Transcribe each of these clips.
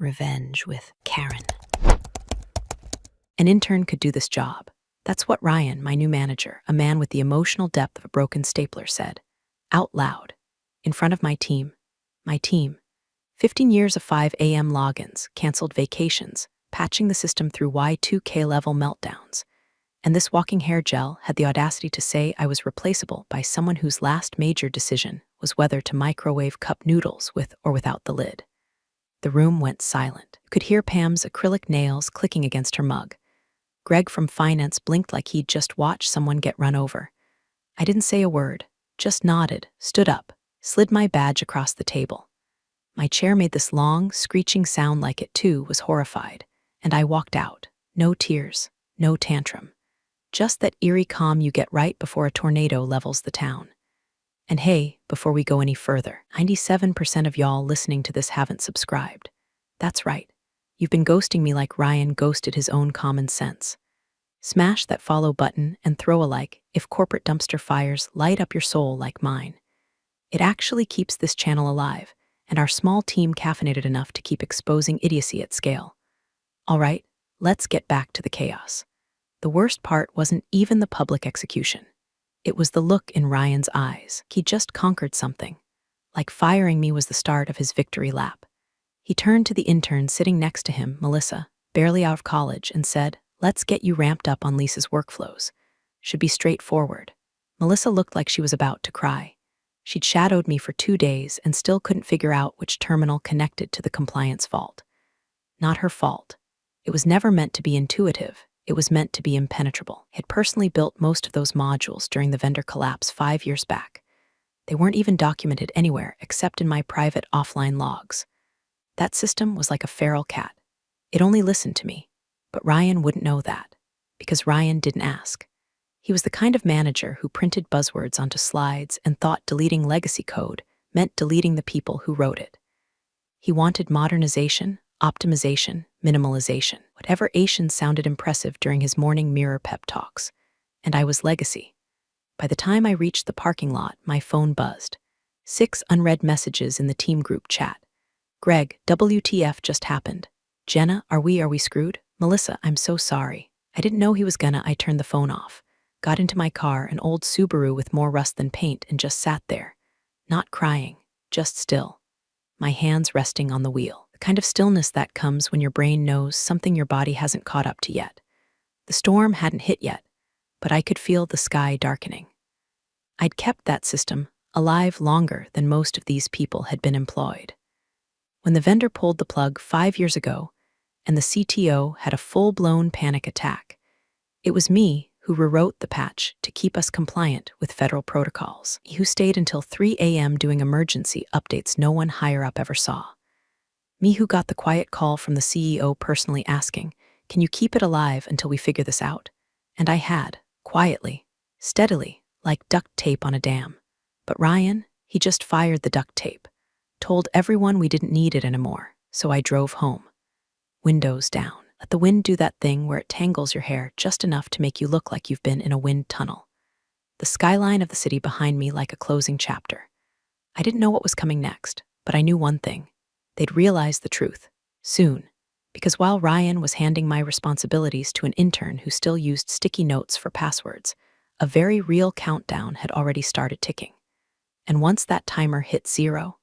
revenge with Karen. An intern could do this job. That's what Ryan, my new manager, a man with the emotional depth of a broken stapler, said, out loud, in front of my team. My team. 15 years of 5 a.m. logins, canceled vacations, patching the system through Y2K level meltdowns. And this walking hair gel had the audacity to say I was replaceable by someone whose last major decision was whether to microwave cup noodles with or without the lid. The room went silent. You could hear Pam's acrylic nails clicking against her mug. Greg from finance blinked like he'd just watched someone get run over. I didn't say a word, just nodded, stood up, slid my badge across the table. My chair made this long, screeching sound like it too was horrified, and I walked out. No tears, no tantrum. Just that eerie calm you get right before a tornado levels the town. And hey, before we go any further, 97% of y'all listening to this haven't subscribed. That's right. You've been ghosting me like Ryan ghosted his own common sense. Smash that follow button and throw a like if corporate dumpster fires light up your soul like mine. It actually keeps this channel alive, and our small team caffeinated enough to keep exposing idiocy at scale. All right, let's get back to the chaos. The worst part wasn't even the public execution. It was the look in Ryan's eyes. He just conquered something. Like firing me was the start of his victory lap. He turned to the intern sitting next to him, Melissa, barely out of college, and said, "Let's get you ramped up on Lisa's workflows. Should be straightforward." Melissa looked like she was about to cry. She'd shadowed me for 2 days and still couldn't figure out which terminal connected to the compliance vault. Not her fault. It was never meant to be intuitive. It was meant to be impenetrable. I had personally built most of those modules during the vendor collapse 5 years back. They weren't even documented anywhere except in my private offline logs. That system was like a feral cat. It only listened to me. But Ryan wouldn't know that, because Ryan didn't ask. He was the kind of manager who printed buzzwords onto slides and thought deleting legacy code meant deleting the people who wrote it. He wanted modernization, optimization, minimalization, whatever Asian sounded impressive during his morning mirror pep talks. And I was legacy. By the time I reached the parking lot, my phone buzzed. 6 unread messages in the team group chat. Greg, WTF just happened. Jenna, are we screwed? Melissa, I'm so sorry. I didn't know he was gonna. I turned the phone off. Got into my car, an old Subaru with more rust than paint, and just sat there. Not crying, just still. My hands resting on the wheel. The kind of stillness that comes when your brain knows something your body hasn't caught up to yet. The storm hadn't hit yet, but I could feel the sky darkening. I'd kept that system alive longer than most of these people had been employed. When the vendor pulled the plug 5 years ago, and the CTO had a full-blown panic attack, it was me who rewrote the patch to keep us compliant with federal protocols, who stayed until 3 a.m. doing emergency updates no one higher up ever saw. Me who got the quiet call from the CEO personally asking, "Can you keep it alive until we figure this out?" And I had, quietly, steadily, like duct tape on a dam. But Ryan, he just fired the duct tape, told everyone we didn't need it anymore, so I drove home. Windows down. Let the wind do that thing where it tangles your hair just enough to make you look like you've been in a wind tunnel. The skyline of the city behind me like a closing chapter. I didn't know what was coming next, but I knew one thing. They'd realize the truth. Soon. Because while Ryan was handing my responsibilities to an intern who still used sticky notes for passwords, a very real countdown had already started ticking. And once that timer hit 0,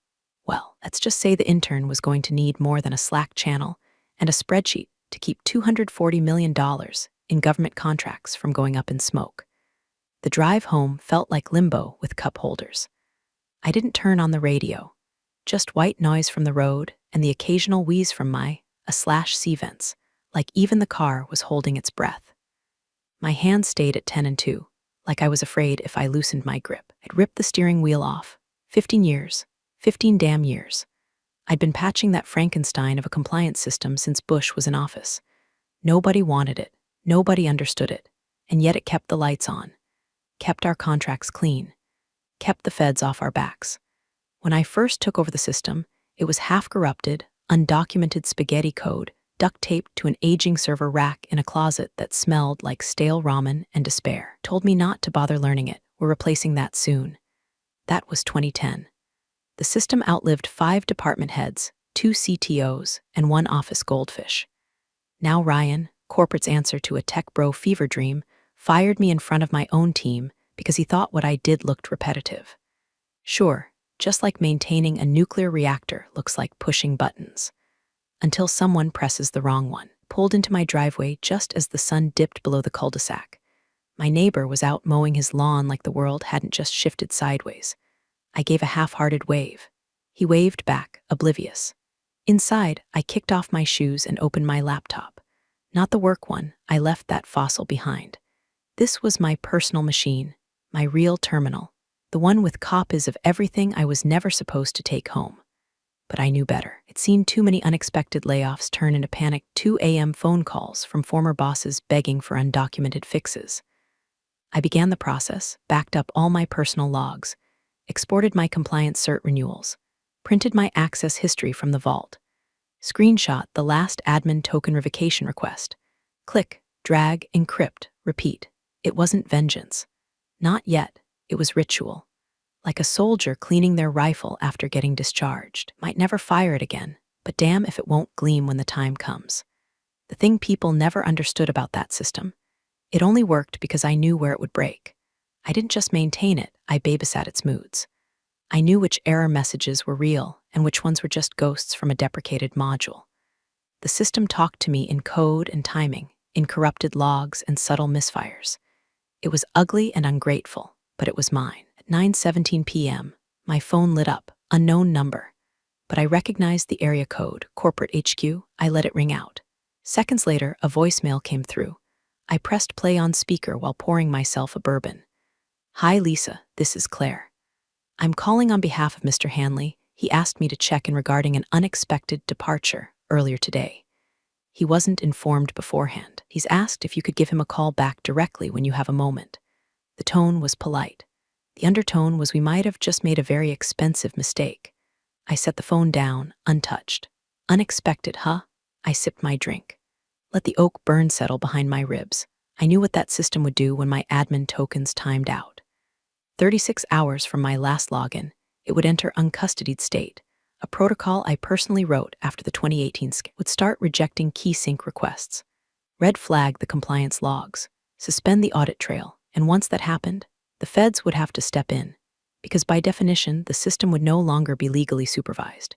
well, let's just say the intern was going to need more than a Slack channel and a spreadsheet to keep $240 million in government contracts from going up in smoke. The drive home felt like limbo with cup holders. I didn't turn on the radio, just white noise from the road and the occasional wheeze from my C vents, like even the car was holding its breath. My hands stayed at 10 and 2, like I was afraid if I loosened my grip, I'd rip the steering wheel off. 15 years, 15 damn years. I'd been patching that Frankenstein of a compliance system since Bush was in office. Nobody wanted it, nobody understood it, and yet it kept the lights on, kept our contracts clean, kept the feds off our backs. When I first took over the system, it was half-corrupted, undocumented spaghetti code, duct taped to an aging server rack in a closet that smelled like stale ramen and despair. Told me not to bother learning it, we're replacing that soon. That was 2010. The system outlived 5 department heads, 2 CTOs, and 1 office goldfish. Now Ryan, corporate's answer to a tech bro fever dream, fired me in front of my own team because he thought what I did looked repetitive. Sure, just like maintaining a nuclear reactor looks like pushing buttons. Until someone presses the wrong one. Pulled into my driveway just as the sun dipped below the cul-de-sac. My neighbor was out mowing his lawn like the world hadn't just shifted sideways. I gave a half-hearted wave. He waved back, oblivious. Inside, I kicked off my shoes and opened my laptop. Not the work one, I left that fossil behind. This was my personal machine, my real terminal, the one with copies of everything I was never supposed to take home. But I knew better. I'd seen too many unexpected layoffs turn into panicked 2 a.m. phone calls from former bosses begging for undocumented fixes. I began the process, backed up all my personal logs, exported my compliance cert renewals, printed my access history from the vault, screenshot the last admin token revocation request. Click, drag, encrypt, repeat. It wasn't vengeance. Not yet. It was ritual. Like a soldier cleaning their rifle after getting discharged. Might never fire it again, but damn if it won't gleam when the time comes. The thing people never understood about that system, it only worked because I knew where it would break. I didn't just maintain it, I babysat its moods. I knew which error messages were real and which ones were just ghosts from a deprecated module. The system talked to me in code and timing, in corrupted logs and subtle misfires. It was ugly and ungrateful, but it was mine. 9:17 p.m., my phone lit up, unknown number. But I recognized the area code, corporate HQ. I let it ring out. Seconds later, a voicemail came through. I pressed play on speaker while pouring myself a bourbon. Hi Lisa, this is Claire. I'm calling on behalf of Mr. Hanley. He asked me to check in regarding an unexpected departure earlier today. He wasn't informed beforehand. He's asked if you could give him a call back directly when you have a moment. The tone was polite. The undertone was we might have just made a very expensive mistake. I set the phone down, untouched. Unexpected, huh? I sipped my drink. Let the oak burn settle behind my ribs. I knew what that system would do when my admin tokens timed out. 36 hours from my last login, it would enter uncustodied state. A protocol I personally wrote after the 2018 scandal would start rejecting key sync requests. Red flag the compliance logs, suspend the audit trail, and once that happened, the feds would have to step in, because by definition, the system would no longer be legally supervised,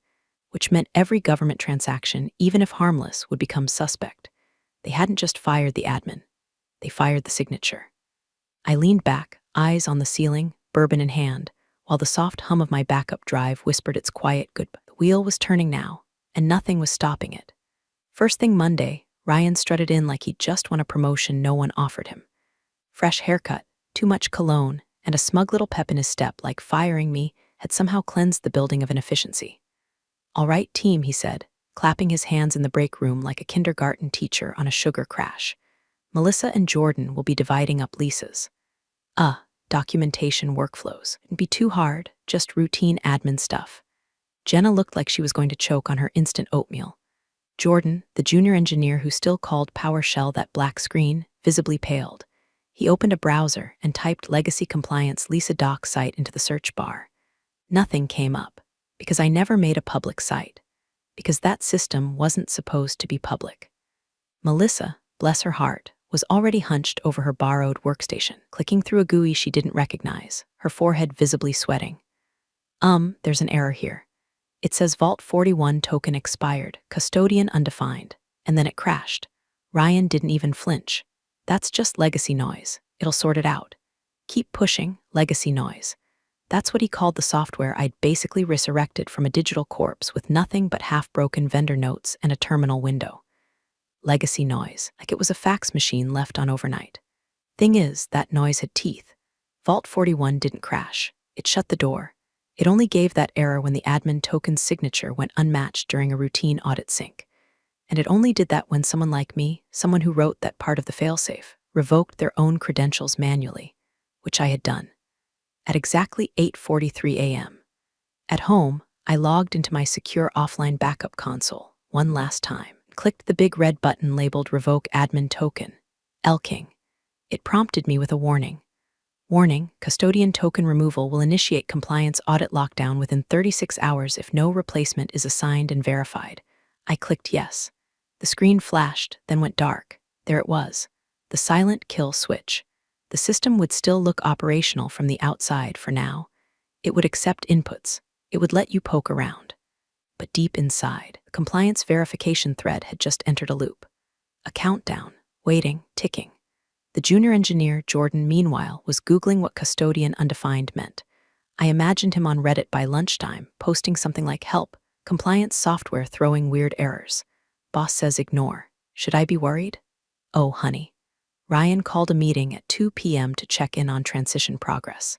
which meant every government transaction, even if harmless, would become suspect. They hadn't just fired the admin, they fired the signature. I leaned back, eyes on the ceiling, bourbon in hand, while the soft hum of my backup drive whispered its quiet goodbye. The wheel was turning now, and nothing was stopping it. First thing Monday, Ryan strutted in like he'd just won a promotion no one offered him. Fresh haircut, too much cologne, and a smug little pep in his step like firing me had somehow cleansed the building of inefficiency. All right, team, he said, clapping his hands in the break room like a kindergarten teacher on a sugar crash. Melissa and Jordan will be dividing up Lisa's. Documentation workflows. It'd be too hard, just routine admin stuff. Jenna looked like she was going to choke on her instant oatmeal. Jordan, the junior engineer who still called PowerShell that black screen, visibly paled. He opened a browser and typed Legacy Compliance Lisa Doc site into the search bar. Nothing came up, because I never made a public site, because that system wasn't supposed to be public. Melissa, bless her heart, was already hunched over her borrowed workstation, clicking through a GUI she didn't recognize, her forehead visibly sweating. There's an error here. It says Vault 41 token expired, custodian undefined, and then it crashed. Ryan didn't even flinch. That's just legacy noise. It'll sort it out. Keep pushing, legacy noise. That's what he called the software I'd basically resurrected from a digital corpse with nothing but half-broken vendor notes and a terminal window. Legacy noise, like it was a fax machine left on overnight. Thing is, that noise had teeth. Vault 41 didn't crash. It shut the door. It only gave that error when the admin token's signature went unmatched during a routine audit sync. And it only did that when someone like me, someone who wrote that part of the failsafe, revoked their own credentials manually, which I had done. At exactly 8:43 a.m. At home, I logged into my secure offline backup console one last time, clicked the big red button labeled Revoke Admin Token, Elking. It prompted me with a warning. Warning, custodian token removal will initiate compliance audit lockdown within 36 hours if no replacement is assigned and verified. I clicked yes. The screen flashed, then went dark. There it was, the silent kill switch. The system would still look operational from the outside for now. It would accept inputs. It would let you poke around. But deep inside, the compliance verification thread had just entered a loop. A countdown, waiting, ticking. The junior engineer, Jordan, meanwhile, was Googling what custodian undefined meant. I imagined him on Reddit by lunchtime, posting something like, "Help, compliance software throwing weird errors. Boss says ignore. Should I be worried?" Oh, honey. Ryan called a meeting at 2 p.m. to check in on transition progress.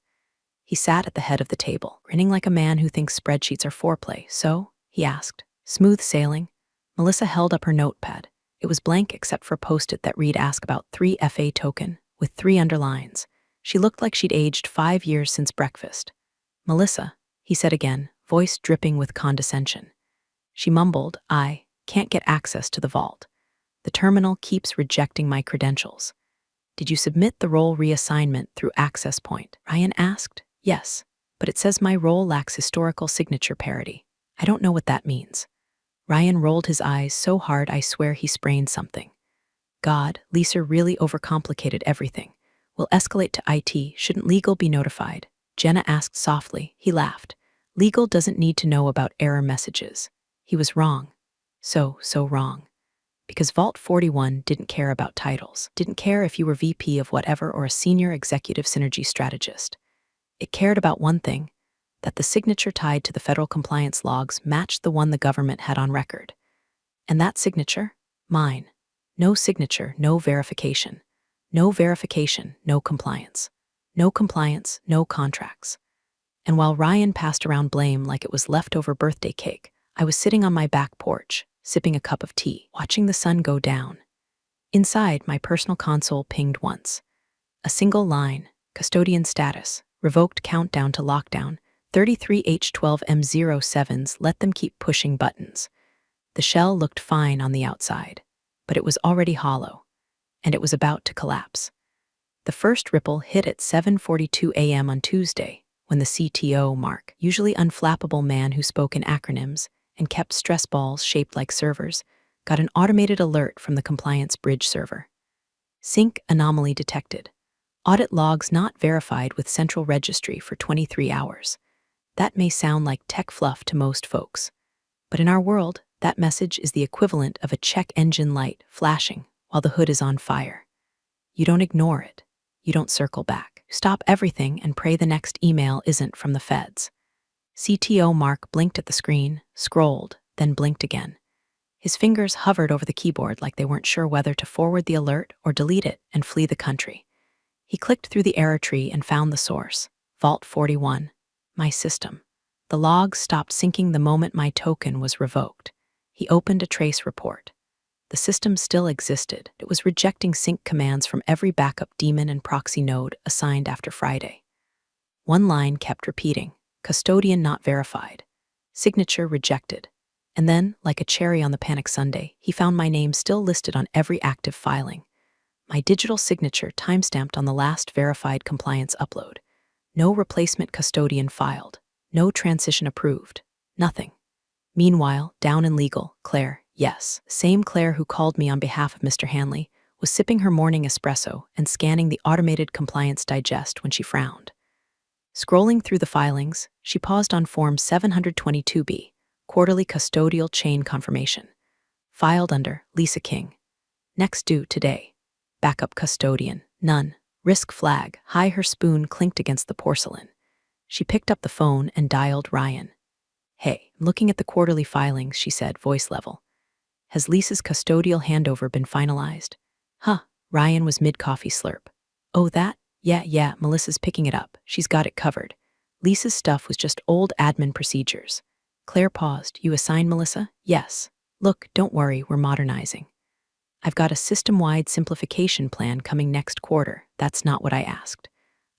He sat at the head of the table, grinning like a man who thinks spreadsheets are foreplay. "So?" he asked. "Smooth sailing?" Melissa held up her notepad. It was blank except for a post-it that read "Ask about 3 FA token," with 3 underlines. She looked like she'd aged 5 years since breakfast. "Melissa," he said again, voice dripping with condescension. She mumbled, "I can't get access to the vault. The terminal keeps rejecting my credentials." "Did you submit the role reassignment through access point?" Ryan asked. "Yes, but it says my role lacks historical signature parity. I don't know what that means." Ryan rolled his eyes so hard I swear he sprained something. "God, Lisa really overcomplicated everything. We'll escalate to IT. Shouldn't legal be notified?" Jenna asked softly. He laughed. "Legal doesn't need to know about error messages." He was wrong. So wrong. Because Vault 41 didn't care about titles, didn't care if you were VP of whatever or a senior executive synergy strategist. It cared about one thing, that the signature tied to the federal compliance logs matched the one the government had on record. And that signature? Mine. No signature, no verification. No verification, no compliance. No compliance, no contracts. And while Ryan passed around blame like it was leftover birthday cake, I was sitting on my back porch, sipping a cup of tea, watching the sun go down. Inside, my personal console pinged once. A single line, custodian status, revoked countdown to lockdown, 33H12M07s, let them keep pushing buttons. The shell looked fine on the outside, but it was already hollow, and it was about to collapse. The first ripple hit at 7:42 a.m. on Tuesday, when the CTO, Mark, usually unflappable man who spoke in acronyms and kept stress balls shaped like servers, got an automated alert from the compliance bridge server. Sync anomaly detected. Audit logs not verified with central registry for 23 hours. That may sound like tech fluff to most folks, but in our world, that message is the equivalent of a check engine light flashing while the hood is on fire. You don't ignore it. You don't circle back. Stop everything and pray the next email isn't from the feds. CTO Mark blinked at the screen, scrolled, then blinked again. His fingers hovered over the keyboard like they weren't sure whether to forward the alert or delete it and flee the country. He clicked through the error tree and found the source, Vault 41. My system. The logs stopped syncing the moment my token was revoked. He opened a trace report. The system still existed. It was rejecting sync commands from every backup daemon and proxy node assigned after Friday. One line kept repeating, custodian not verified, signature rejected. And then, like a cherry on the panic sundae, he found my name still listed on every active filing. My digital signature timestamped on the last verified compliance upload. No replacement custodian filed. No transition approved. Nothing. Meanwhile, down in legal, Claire, yes, same Claire who called me on behalf of Mr. Hanley, was sipping her morning espresso and scanning the automated compliance digest when she frowned. Scrolling through the filings, she paused on Form 722B, Quarterly Custodial Chain Confirmation. Filed under Lisa King. Next due today. Backup custodian, none. Risk flag, high her spoon clinked against the porcelain. She picked up the phone and dialed Ryan. "Hey, I'm looking at the quarterly filings," she said, voice level. "Has Lisa's custodial handover been finalized?" "Huh," Ryan was mid-coffee slurp. "Oh, that? Yeah, Melissa's picking it up. She's got it covered. Lisa's stuff was just old admin procedures." Claire paused. "You assigned Melissa?" "Yes. Look, don't worry, we're modernizing. I've got a system-wide simplification plan coming next quarter. That's not what I asked.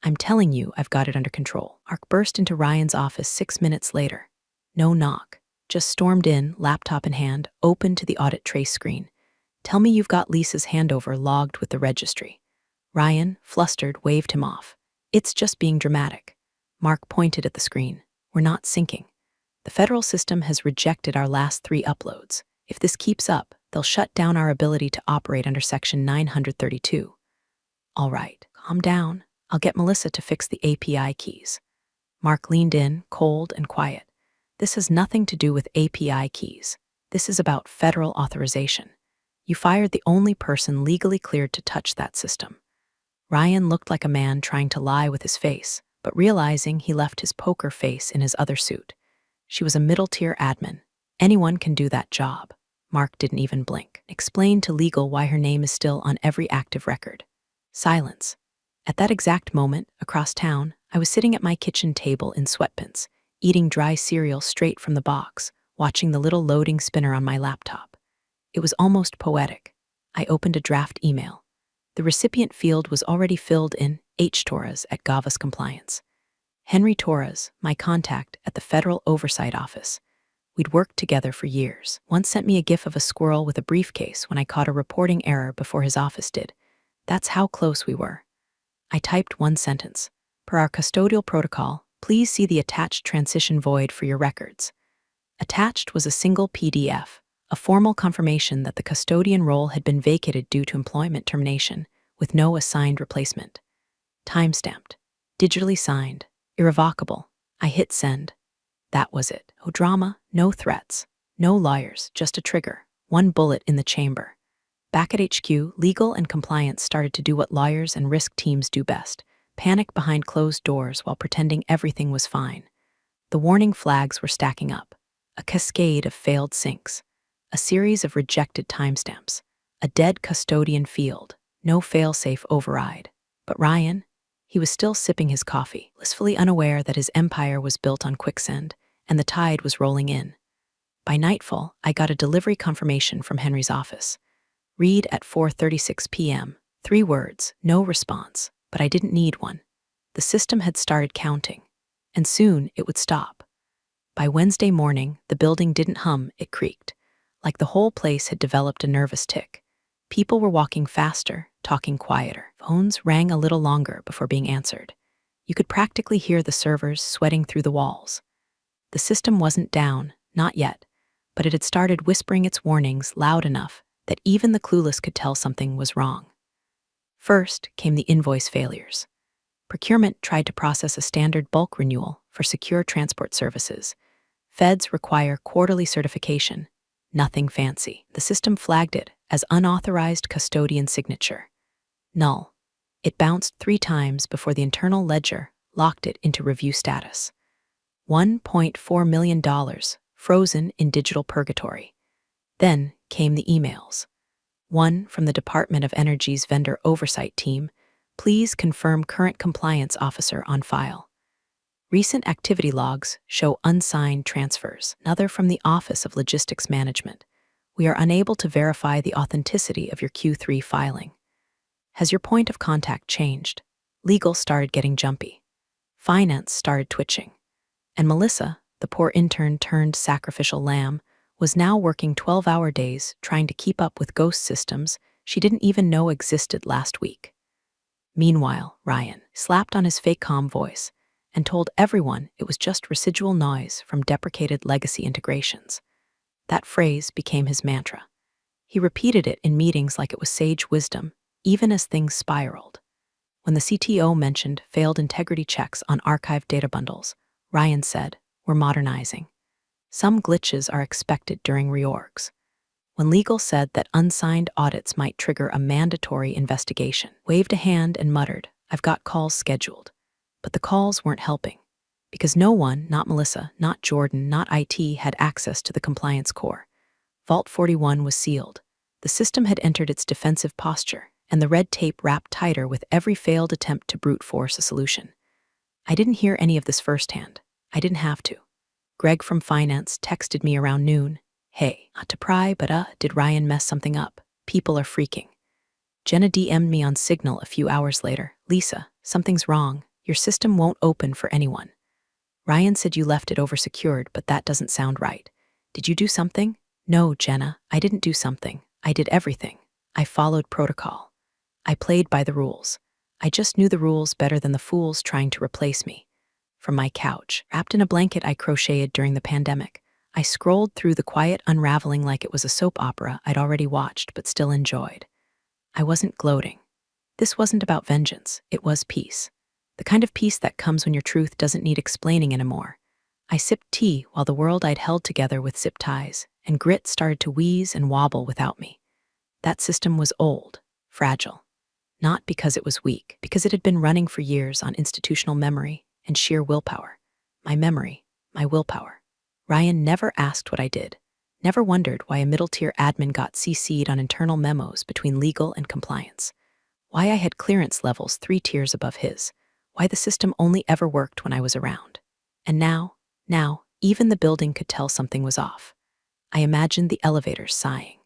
I'm telling you I've got it under control." Ark burst into Ryan's office 6 minutes later. No knock. Just stormed in, laptop in hand, open to the audit trace screen. "Tell me you've got Lisa's handover logged with the registry." Ryan, flustered, waved him off. It's just being dramatic. Mark pointed at the screen. We're not syncing. The federal system has rejected our last 3 uploads. If this keeps up, they'll shut down our ability to operate under Section 932. All right, calm down. I'll get Melissa to fix the API keys. Mark leaned in, cold and quiet. This has nothing to do with API keys. This is about federal authorization. You fired the only person legally cleared to touch that system. Ryan looked like a man trying to lie with his face, but realizing he left his poker face in his other suit. She was a middle-tier admin. Anyone can do that job. Mark didn't even blink. Explained to legal why her name is still on every active record. Silence. At that exact moment, across town, I was sitting at my kitchen table in sweatpants, eating dry cereal straight from the box, watching the little loading spinner on my laptop. It was almost poetic. I opened a draft email. The recipient field was already filled in H. Torres at Gavas Compliance. Henry Torres, my contact at the Federal Oversight Office. We'd worked together for years. Once sent me a gif of a squirrel with a briefcase when I caught a reporting error before his office did. That's how close we were. I typed one sentence. Per our custodial protocol, please see the attached transition void for your records. Attached was a single PDF, a formal confirmation that the custodian role had been vacated due to employment termination, with no assigned replacement. Time-stamped. Digitally signed. Irrevocable. I hit send. That was it. No drama, no threats, no lawyers, just a trigger, one bullet in the chamber. Back at HQ, legal and compliance started to do what lawyers and risk teams do best, panic behind closed doors while pretending everything was fine. The warning flags were stacking up. A cascade of failed syncs, a series of rejected timestamps, a dead custodian field, no fail-safe override. But Ryan, he was still sipping his coffee, blissfully unaware that his empire was built on quicksand, and the tide was rolling in. By nightfall, I got a delivery confirmation from Henry's office. Read at 4:36 p.m. 3 words, no response, but I didn't need one. The system had started counting, and soon it would stop. By Wednesday morning, the building didn't hum, it creaked, like the whole place had developed a nervous tic. People were walking faster, talking quieter. Phones rang a little longer before being answered. You could practically hear the servers sweating through the walls. The system wasn't down, not yet, but it had started whispering its warnings loud enough that even the clueless could tell something was wrong. First came the invoice failures. Procurement tried to process a standard bulk renewal for secure transport services. Feds require quarterly certification. Nothing fancy. The system flagged it as unauthorized custodian signature. Null. It bounced 3 times before the internal ledger locked it into review status. $1.4 million frozen in digital purgatory. Then came the emails. One from the Department of Energy's vendor oversight team. Please confirm current compliance officer on file. Recent activity logs show unsigned transfers. Another from the Office of Logistics Management. We are unable to verify the authenticity of your Q3 filing. Has your point of contact changed? Legal started getting jumpy. Finance started twitching. And Melissa, the poor intern turned sacrificial lamb, was now working 12-hour days trying to keep up with ghost systems she didn't even know existed last week. Meanwhile, Ryan slapped on his fake calm voice and told everyone it was just residual noise from deprecated legacy integrations. That phrase became his mantra. He repeated it in meetings like it was sage wisdom, even as things spiraled. When the CTO mentioned failed integrity checks on archived data bundles, Ryan said, "We're modernizing. Some glitches are expected during reorgs." When legal said that unsigned audits might trigger a mandatory investigation, waved a hand and muttered, "I've got calls scheduled." But the calls weren't helping, because no one, not Melissa, not Jordan, not IT, had access to the compliance core. Vault 41 was sealed. The system had entered its defensive posture, and the red tape wrapped tighter with every failed attempt to brute force a solution. I didn't hear any of this firsthand. I didn't have to. Greg from finance texted me around noon. "Hey, not to pry, but did Ryan mess something up? People are freaking." Jenna DM'd me on Signal a few hours later. "Lisa, something's wrong. Your system won't open for anyone. Ryan said you left it oversecured, but that doesn't sound right. Did you do something?" "No, Jenna, I didn't do something. I did everything. I followed protocol. I played by the rules. I just knew the rules better than the fools trying to replace me. From my couch, wrapped in a blanket I crocheted during the pandemic, I scrolled through the quiet unraveling like it was a soap opera I'd already watched but still enjoyed. I wasn't gloating. This wasn't about vengeance, it was peace. The kind of peace that comes when your truth doesn't need explaining anymore. I sipped tea while the world I'd held together with zip ties, and grit started to wheeze and wobble without me. That system was old, fragile. Not because it was weak, because it had been running for years on institutional memory and sheer willpower. My memory, my willpower. Ryan never asked what I did, never wondered why a middle-tier admin got CC'd on internal memos between legal and compliance, why I had clearance levels 3 tiers above his, why the system only ever worked when I was around. And now, even the building could tell something was off. I imagined the elevators sighing,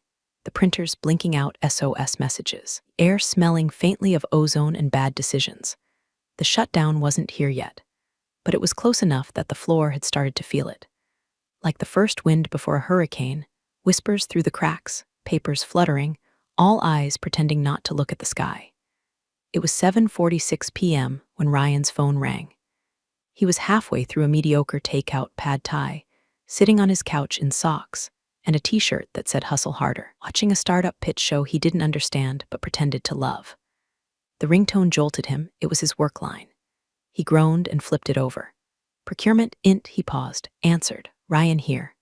the printers blinking out SOS messages, air smelling faintly of ozone and bad decisions. The shutdown wasn't here yet, but it was close enough that the floor had started to feel it. Like the first wind before a hurricane, whispers through the cracks, papers fluttering, all eyes pretending not to look at the sky. It was 7:46 p.m. when Ryan's phone rang. He was halfway through a mediocre takeout pad thai, sitting on his couch in socks and a t-shirt that said "Hustle Harder," watching a startup pitch show he didn't understand but pretended to love. The ringtone jolted him. It was his work line. He groaned and flipped it over. "Procurement, int," he paused, answered. "Ryan here."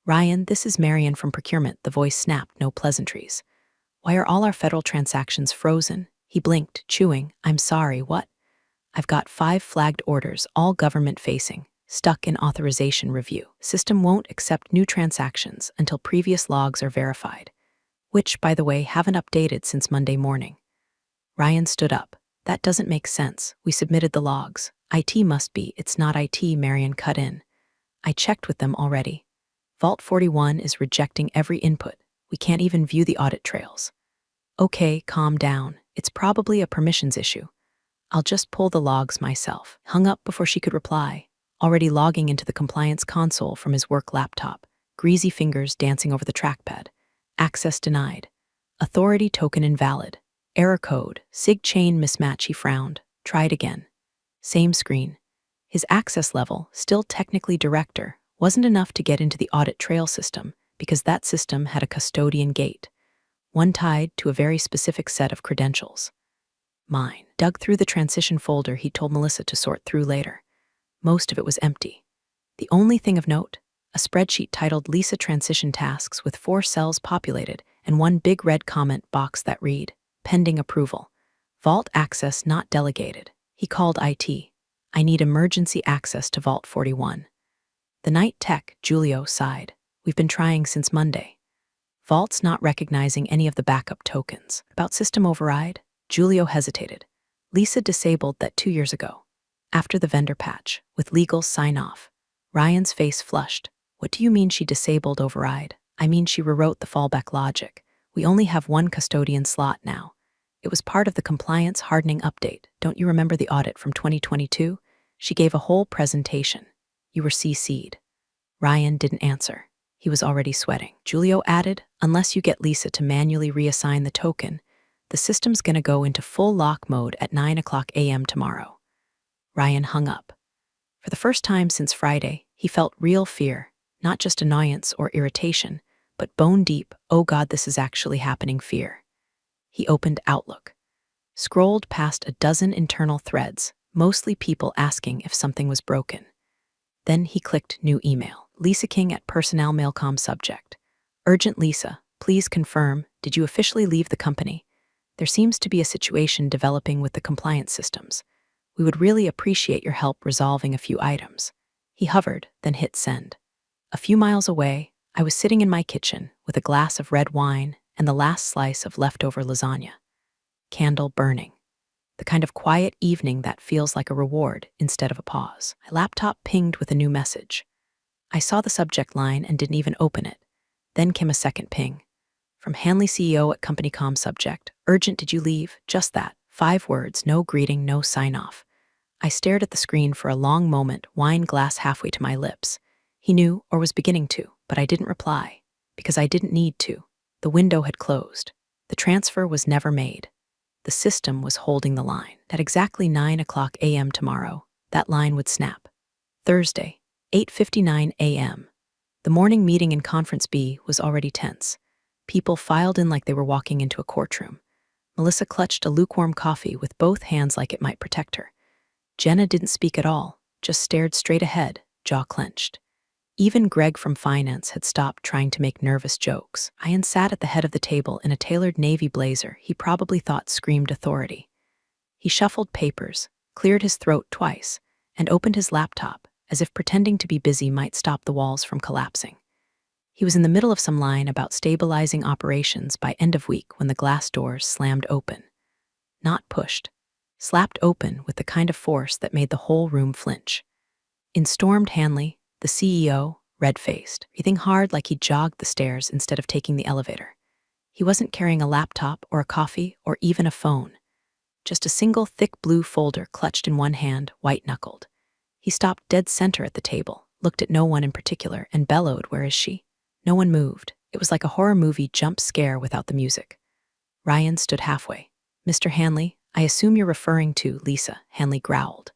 "Ryan, this is Marion from procurement," the voice snapped, no pleasantries. "Why are all our federal transactions frozen?" He blinked, chewing. "I'm sorry, what?" "I've got 5 flagged orders, all government-facing, stuck in authorization review. System won't accept new transactions until previous logs are verified, which, by the way, haven't updated since Monday morning." Ryan stood up. "That doesn't make sense. We submitted the logs. IT must be." "It's not IT," Marion cut in. "I checked with them already. Vault 41 is rejecting every input. We can't even view the audit trails." "Okay, calm down. It's probably a permissions issue. I'll just pull the logs myself." Hung up before she could reply, already logging into the compliance console from his work laptop, greasy fingers dancing over the trackpad. "Access denied. Authority token invalid. Error code, SIG chain mismatch." He frowned. "Tried again." Same screen. His access level, still technically director, wasn't enough to get into the audit trail system because that system had a custodian gate, one tied to a very specific set of credentials. Mine. Dug through the transition folder he told Melissa to sort through later. Most of it was empty. The only thing of note, a spreadsheet titled Lisa Transition Tasks with 4 cells populated and one big red comment box that read, "Pending approval. Vault access not delegated." He called IT. "I need emergency access to Vault 41. The night tech, Julio sighed. "We've been trying since Monday. Vault's not recognizing any of the backup tokens." "About system override?" Julio hesitated. "Lisa disabled that 2 years ago, after the vendor patch, with legal sign-off." Ryan's face flushed. "What do you mean she disabled override?" "I mean she rewrote the fallback logic. We only have 1 custodian slot now. It was part of the compliance hardening update. Don't you remember the audit from 2022? She gave a whole presentation. You were CC'd." Ryan didn't answer. He was already sweating. Julio added, "Unless you get Lisa to manually reassign the token, the system's gonna go into full lock mode at 9:00 a.m. tomorrow." Ryan hung up. For the first time since Friday, he felt real fear, not just annoyance or irritation, but bone-deep, "Oh God, this is actually happening" fear. He opened Outlook, scrolled past a dozen internal threads, mostly people asking if something was broken. Then he clicked New Email. Lisa King at Personnel Mailcom subject. "Urgent Lisa, please confirm, did you officially leave the company? There seems to be a situation developing with the compliance systems. We would really appreciate your help resolving a few items." He hovered, then hit send. A few miles away, I was sitting in my kitchen with a glass of red wine and the last slice of leftover lasagna. Candle burning. The kind of quiet evening that feels like a reward instead of a pause. My laptop pinged with a new message. I saw the subject line and didn't even open it. Then came a second ping. From Hanley CEO at company com subject. "Urgent, did you leave?" Just that. 5 words, no greeting, no sign-off. I stared at the screen for a long moment, wine glass halfway to my lips. He knew, or was beginning to, but I didn't reply, because I didn't need to. The window had closed. The transfer was never made. The system was holding the line. At exactly 9 a.m. tomorrow, that line would snap. Thursday, 8:59 a.m. The morning meeting in Conference B was already tense. People filed in like they were walking into a courtroom. Melissa clutched a lukewarm coffee with both hands like it might protect her. Jenna didn't speak at all, just stared straight ahead, jaw clenched. Even Greg from finance had stopped trying to make nervous jokes. Ian sat at the head of the table in a tailored navy blazer he probably thought screamed authority. He shuffled papers, cleared his throat twice, and opened his laptop, as if pretending to be busy might stop the walls from collapsing. He was in the middle of some line about stabilizing operations by end of week when the glass doors slammed open. Not pushed, slapped open with the kind of force that made the whole room flinch. In stormed Hanley, the CEO, red-faced, breathing hard like he jogged the stairs instead of taking the elevator. He wasn't carrying a laptop or a coffee or even a phone. Just a single thick blue folder clutched in one hand, white-knuckled. He stopped dead center at the table, looked at no one in particular, and bellowed, "Where is she?" No one moved. It was like a horror movie jump scare without the music. Ryan stood halfway. "Mr. Hanley, I assume you're referring to Lisa," Hanley growled.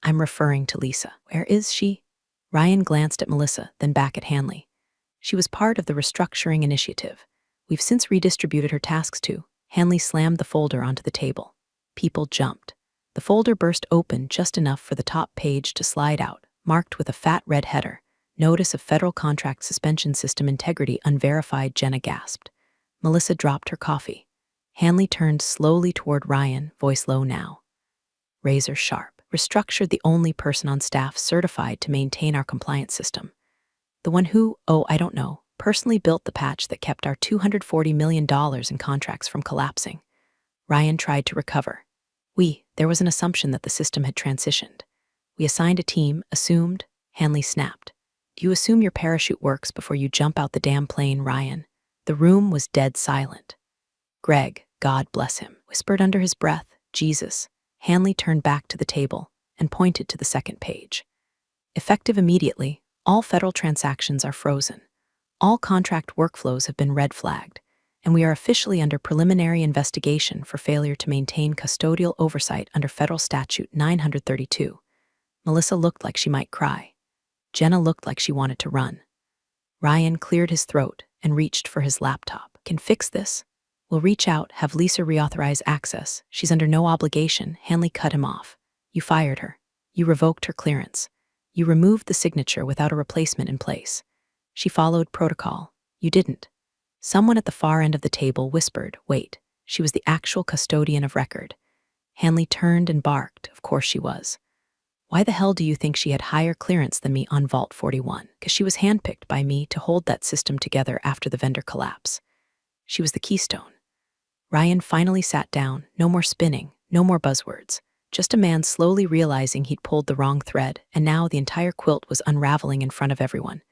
"I'm referring to Lisa. Where is she?" Ryan glanced at Melissa, then back at Hanley. "She was part of the restructuring initiative. We've since redistributed her tasks to." Hanley slammed the folder onto the table. People jumped. The folder burst open just enough for the top page to slide out, marked with a fat red header. "Notice of Federal Contract Suspension System Integrity Unverified," Jenna gasped. Melissa dropped her coffee. Hanley turned slowly toward Ryan, voice low now. "Razor sharp. Restructured the only person on staff certified to maintain our compliance system. The one who, I don't know, personally built the patch that kept our $240 million in contracts from collapsing." Ryan tried to recover. There was an assumption that the system had transitioned. "We assigned a team, assumed," Hanley snapped. "Do you assume your parachute works before you jump out the damn plane, Ryan?" The room was dead silent. Greg, God bless him, whispered under his breath, "Jesus." Hanley turned back to the table and pointed to the second page. "Effective immediately, all federal transactions are frozen. All contract workflows have been red flagged, and we are officially under preliminary investigation for failure to maintain custodial oversight under Federal Statute 932. Melissa looked like she might cry. Jenna looked like she wanted to run. Ryan cleared his throat and reached for his laptop. "Can fix this? We'll reach out, have Lisa reauthorize access. She's under no obligation." Hanley cut him off. "You fired her. You revoked her clearance. You removed the signature without a replacement in place. She followed protocol. You didn't." Someone at the far end of the table whispered, "Wait, she was the actual custodian of record." Hanley turned and barked. "Of course she was. Why the hell do you think she had higher clearance than me on Vault 41? Because she was handpicked by me to hold that system together after the vendor collapse. She was the keystone." Ryan finally sat down, no more spinning, no more buzzwords. Just a man slowly realizing he'd pulled the wrong thread, and now the entire quilt was unraveling in front of everyone.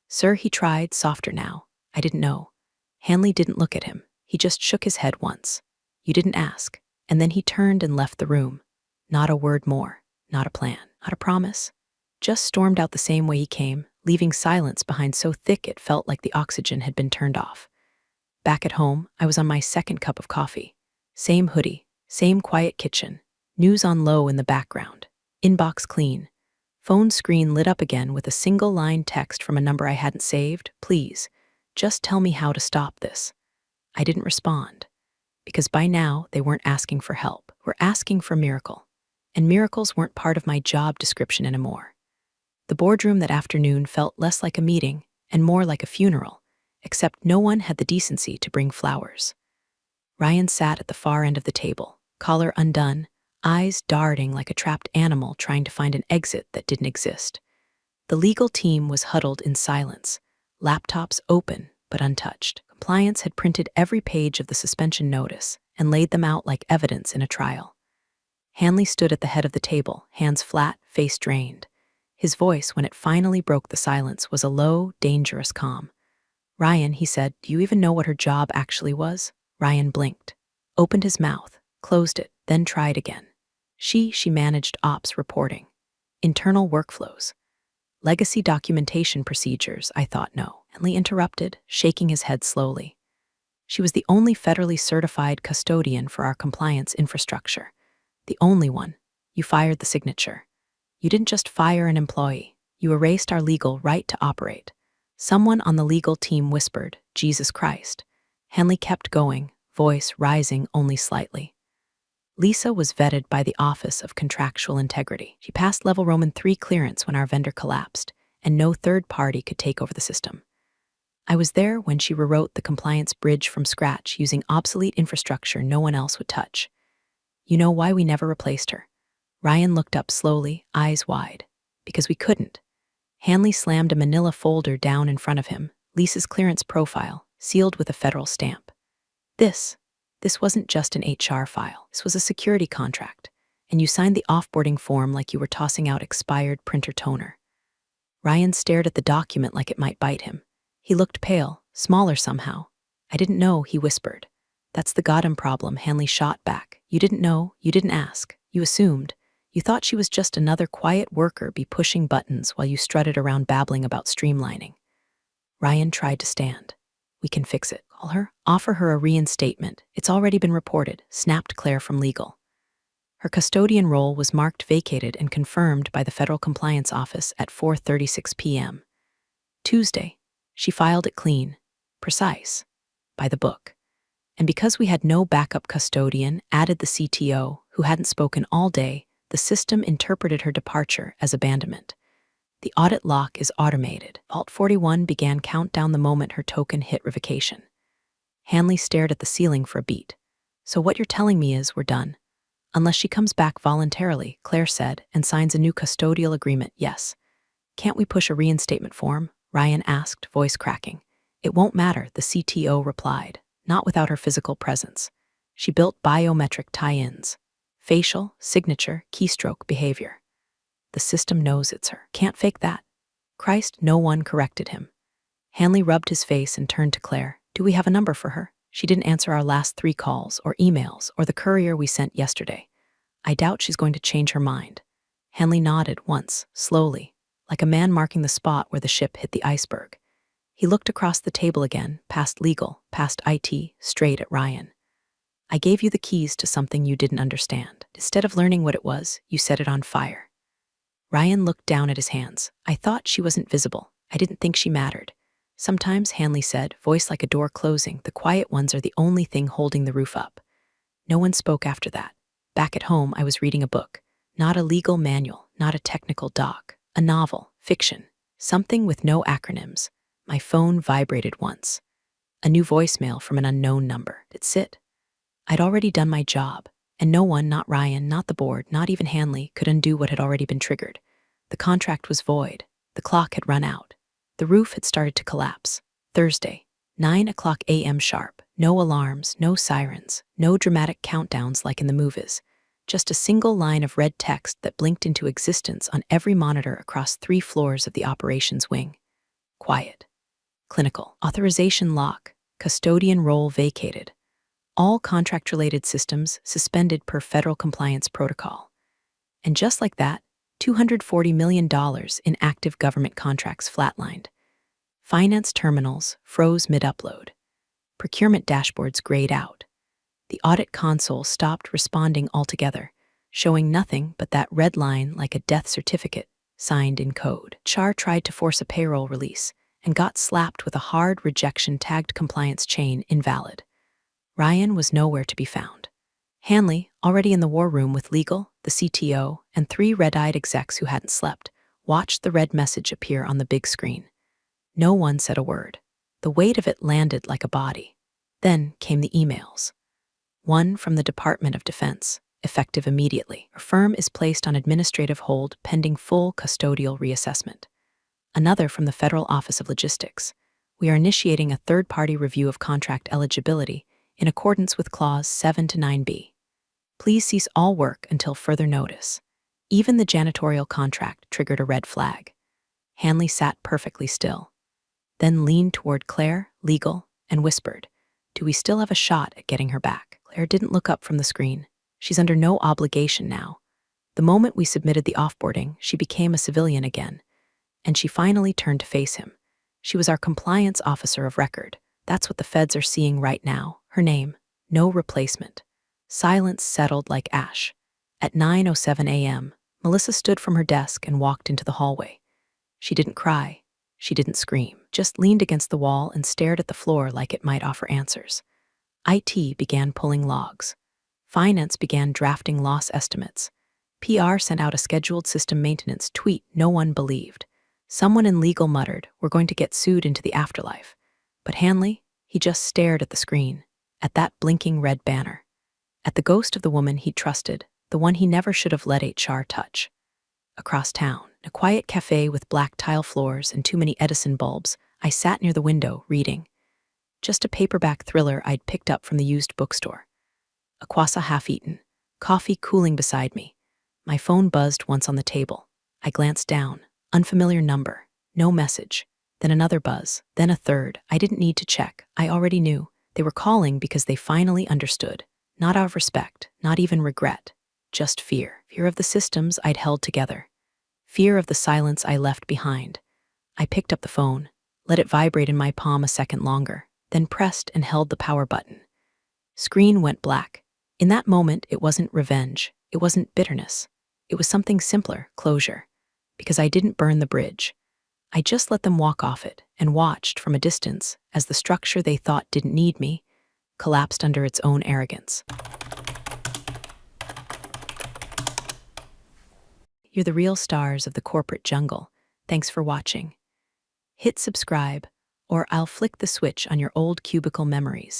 "Sir," he tried, softer now. "I didn't know." Hanley didn't look at him. He just shook his head once. "You didn't ask." And then he turned and left the room. Not a word more, not a plan, not a promise. Just stormed out the same way he came, leaving silence behind so thick it felt like the oxygen had been turned off. Back at home, I was on my second cup of coffee. Same hoodie, same quiet kitchen, news on low in the background, inbox clean. Phone screen lit up again with a single line text from a number I hadn't saved. "Please, just tell me how to stop this." I didn't respond, because by now they weren't asking for help. We're asking for a miracle. And miracles weren't part of my job description anymore. The boardroom that afternoon felt less like a meeting and more like a funeral, except no one had the decency to bring flowers. Ryan sat at the far end of the table, collar undone, eyes darting like a trapped animal trying to find an exit that didn't exist. The legal team was huddled in silence, laptops open but untouched. Compliance had printed every page of the suspension notice and laid them out like evidence in a trial. Hanley stood at the head of the table, hands flat, face drained. His voice, when it finally broke the silence, was a low, dangerous calm. "Ryan," he said, "do you even know what her job actually was?" Ryan blinked, opened his mouth, closed it, then tried again. She managed ops reporting. Internal workflows. Legacy documentation procedures, I thought. No. Hanley interrupted, shaking his head slowly. She was the only federally certified custodian for our compliance infrastructure. The only one. You fired the signature. You didn't just fire an employee. You erased our legal right to operate. Someone on the legal team whispered, Jesus Christ. Hanley kept going, voice rising only slightly. Lisa was vetted by the Office of Contractual Integrity. She passed level Roman 3 clearance when our vendor collapsed, and no third party could take over the system. I was there when she rewrote the compliance bridge from scratch using obsolete infrastructure no one else would touch. You know why we never replaced her? Ryan looked up slowly, eyes wide. Because we couldn't. Hanley slammed a manila folder down in front of him, Lisa's clearance profile, sealed with a federal stamp. This wasn't just an HR file. This was a security contract, and you signed the offboarding form like you were tossing out expired printer toner. Ryan stared at the document like it might bite him. He looked pale, smaller somehow. I didn't know, he whispered. That's the goddamn problem, Hanley shot back. You didn't know, you didn't ask, you assumed. You thought she was just another quiet worker be pushing buttons while you strutted around babbling about streamlining. Ryan tried to stand. We can fix it. Call her, offer her a reinstatement. It's already been reported, snapped Claire from legal. Her custodian role was marked vacated and confirmed by the Federal Compliance Office at 4:36 p.m. Tuesday, she filed it clean, precise, by the book. And because we had no backup custodian, added the CTO, who hadn't spoken all day, the system interpreted her departure as abandonment. The audit lock is automated. Vault 41 began countdown the moment her token hit revocation. Hanley stared at the ceiling for a beat. So what you're telling me is we're done. Unless she comes back voluntarily, Claire said, and signs a new custodial agreement, yes. Can't we push a reinstatement form? Ryan asked, voice cracking. It won't matter, the CTO replied, not without her physical presence. She built biometric tie-ins. Facial, signature, keystroke behavior. The system knows it's her. Can't fake that. Christ, no one corrected him. Hanley rubbed his face and turned to Claire. Do we have a number for her? She didn't answer our last 3 calls or emails or the courier we sent yesterday. I doubt she's going to change her mind. Hanley nodded once, slowly, like a man marking the spot where the ship hit the iceberg. He looked across the table again, past legal, past IT, straight at Ryan. I gave you the keys to something you didn't understand. Instead of learning what it was, you set it on fire. Ryan looked down at his hands. I thought she wasn't visible. I didn't think she mattered. Sometimes, Hanley said, voice like a door closing, the quiet ones are the only thing holding the roof up. No one spoke after that. Back at home, I was reading a book. Not a legal manual, not a technical doc. A novel, fiction, something with no acronyms. My phone vibrated once. A new voicemail from an unknown number. That's it. I'd already done my job, and no one, not Ryan, not the board, not even Hanley, could undo what had already been triggered. The contract was void. The clock had run out. The roof had started to collapse. Thursday, 9:00 a.m. sharp. No alarms, no sirens, no dramatic countdowns like in the movies. Just a single line of red text that blinked into existence on every monitor across 3 floors of the operations wing. Quiet. Clinical. Authorization lock. Custodian role vacated. All contract-related systems suspended per federal compliance protocol. And just like that, $240 million in active government contracts flatlined. Finance terminals froze mid-upload. Procurement dashboards grayed out. The audit console stopped responding altogether, showing nothing but that red line like a death certificate, signed in code. Char tried to force a payroll release and got slapped with a hard rejection tagged compliance chain invalid. Ryan was nowhere to be found. Hanley, already in the war room with legal, the CTO, and 3 red-eyed execs who hadn't slept, watched the red message appear on the big screen. No one said a word. The weight of it landed like a body. Then came the emails. One from the Department of Defense, effective immediately. Our firm is placed on administrative hold pending full custodial reassessment. Another from the Federal Office of Logistics. We are initiating a third-party review of contract eligibility in accordance with Clause 7 to 9b. Please cease all work until further notice. Even the janitorial contract triggered a red flag. Hanley sat perfectly still, then leaned toward Claire, legal, and whispered, Do we still have a shot at getting her back? Claire didn't look up from the screen. She's under no obligation now. The moment we submitted the offboarding, she became a civilian again, and she finally turned to face him. She was our compliance officer of record, That's what the feds are seeing right now. Her name, no replacement. Silence settled like ash. At 9:07 a.m., Melissa stood from her desk and walked into the hallway. She didn't cry. She didn't scream, just leaned against the wall and stared at the floor like it might offer answers. IT began pulling logs. Finance began drafting loss estimates. PR sent out a scheduled system maintenance tweet no one believed. Someone in legal muttered, "We're going to get sued into the afterlife." But Hanley, he just stared at the screen, at that blinking red banner, at the ghost of the woman he'd trusted, the one he never should have let HR touch. Across town, in a quiet cafe with black tile floors and too many Edison bulbs, I sat near the window, reading. Just a paperback thriller I'd picked up from the used bookstore. A croissant half-eaten, coffee cooling beside me. My phone buzzed once on the table. I glanced down. Unfamiliar number. No message. Then another buzz. Then a third. I didn't need to check. I already knew. They were calling because they finally understood. Not out of respect, not even regret. Just fear. Fear of the systems I'd held together. Fear of the silence I left behind. I picked up the phone, let it vibrate in my palm a second longer, then pressed and held the power button. Screen went black. In that moment, it wasn't revenge. It wasn't bitterness. It was something simpler, closure. Because I didn't burn the bridge. I just let them walk off it and watched from a distance as the structure they thought didn't need me collapsed under its own arrogance. You're the real stars of the corporate jungle. Thanks for watching. Hit subscribe, or I'll flick the switch on your old cubicle memories.